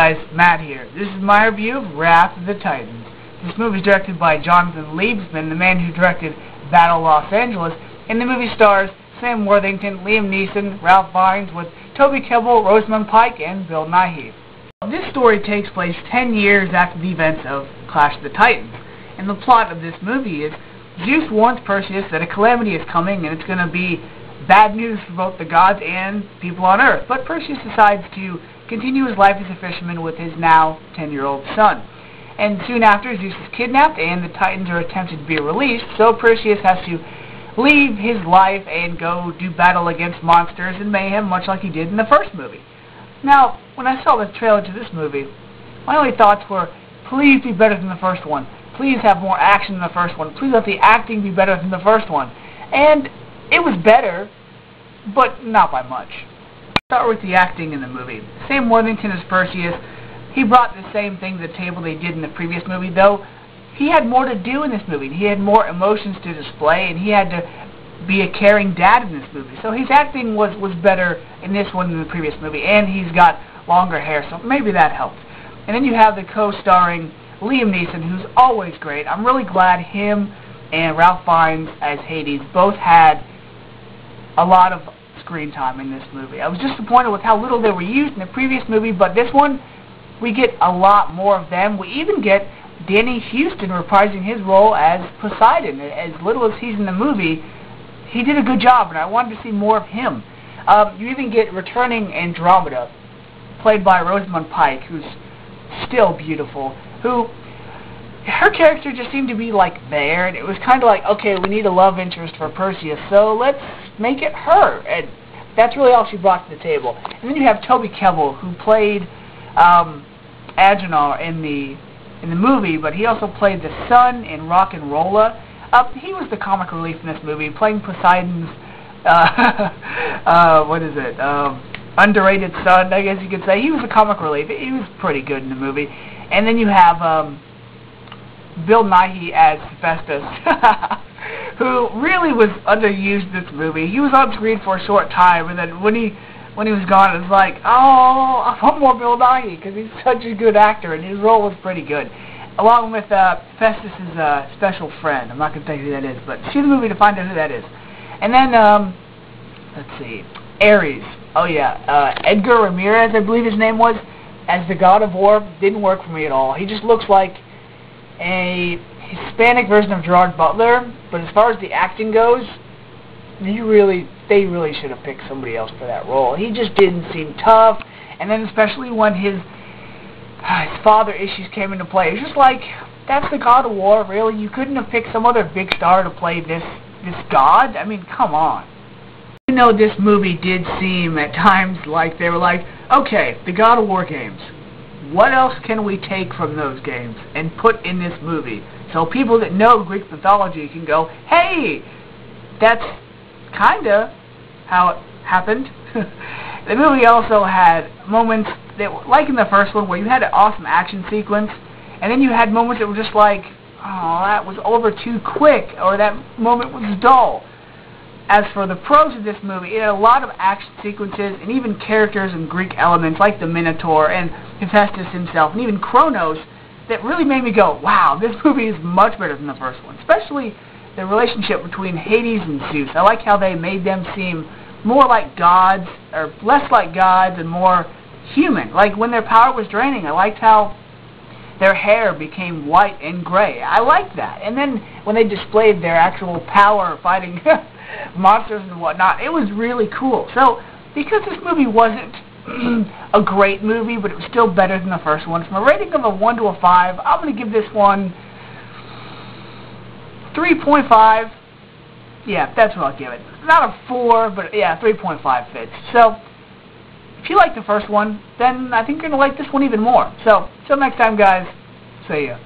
Guys, Matt here. This is my review of Wrath of the Titans. This movie is directed by Jonathan Liebesman, the man who directed Battle Los Angeles, and the movie stars Sam Worthington, Liam Neeson, Ralph Fiennes, with Toby Kebbell, Rosamund Pike, and Bill Nighy. This story takes place 10 years after the events of Clash of the Titans, and the plot of this movie is Zeus warns Perseus that a calamity is coming and it's going to be bad news for both the gods and people on Earth, but Perseus decides to continue his life as a fisherman with his now 10-year-old son. And soon after, Zeus is kidnapped and the Titans are attempted to be released, so Perseus has to leave his life and go do battle against monsters and mayhem, much like he did in the first movie. Now, when I saw the trailer to this movie, my only thoughts were, please be better than the first one. Please have more action than the first one. Please let the acting be better than the first one. And it was better, but not by much. Start with the acting in the movie. Sam Worthington as Perseus, he brought the same thing to the table they did in the previous movie, though he had more to do in this movie. He had more emotions to display, and he had to be a caring dad in this movie. So his acting was better in this one than the previous movie, and he's got longer hair, so maybe that helped. And then you have the co-starring Liam Neeson, who's always great. I'm really glad him and Ralph Fiennes as Hades both had a lot of screen time in this movie. I was disappointed with how little they were used in the previous movie, but this one, we get a lot more of them. We even get Danny Houston reprising his role as Poseidon. As little as he's in the movie, he did a good job, and I wanted to see more of him. You even get returning Andromeda, played by Rosamund Pike, who's still beautiful, who, her character just seemed to be like there, and it was kind of like, okay, we need a love interest for Perseus, so let's make it her, and that's really all she brought to the table. And then you have Toby Kebbell, who played Agenor in the movie, but he also played the son in Rock and Rolla. He was the comic relief in this movie, playing Poseidon's underrated son, I guess you could say. He was the comic relief. He was pretty good in the movie. And then you have Bill Nighy as Hephaestus, who really was underused in this movie. He was on screen for a short time, and then when he was gone, it was like, oh, I want more Bill Nighy, because he's such a good actor, and his role was pretty good. Along with Hephaestus' special friend. I'm not going to tell you who that is, but see the movie to find out who that is. And then, let's see, Ares. Oh yeah, Edgar Ramirez, I believe his name was, as the God of War. Didn't work for me at all. He just looks like a Hispanic version of Gerard Butler, but as far as the acting goes, they really should have picked somebody else for that role. He just didn't seem tough, and then especially when his father issues came into play, it's just like, that's the God of War, really? You couldn't have picked some other big star to play this god? I mean, come on. Even though this movie did seem at times like they were like, okay, the God of War games, what else can we take from those games and put in this movie? So people that know Greek mythology can go, hey, that's kinda how it happened. The movie also had moments that, like in the first one, where you had an awesome action sequence, and then you had moments that were just like, oh, that was over too quick, or that moment was dull. As for the pros of this movie, it had a lot of action sequences and even characters and Greek elements like the Minotaur and Hephaestus himself and even Kronos that really made me go, wow, this movie is much better than the first one. Especially the relationship between Hades and Zeus. I like how they made them seem more like gods, or less like gods and more human. Like when their power was draining, I liked how their hair became white and gray. I liked that. And then when they displayed their actual power fighting monsters and whatnot, it was really cool. So, because this movie wasn't a great movie, but it was still better than the first one, from a rating of a 1 to a 5, I'm going to give this one 3.5. Yeah, that's what I'll give it. Not a 4, but yeah, 3.5 fits. So, if you like the first one, then I think you're going to like this one even more. So, till next time, guys, see ya.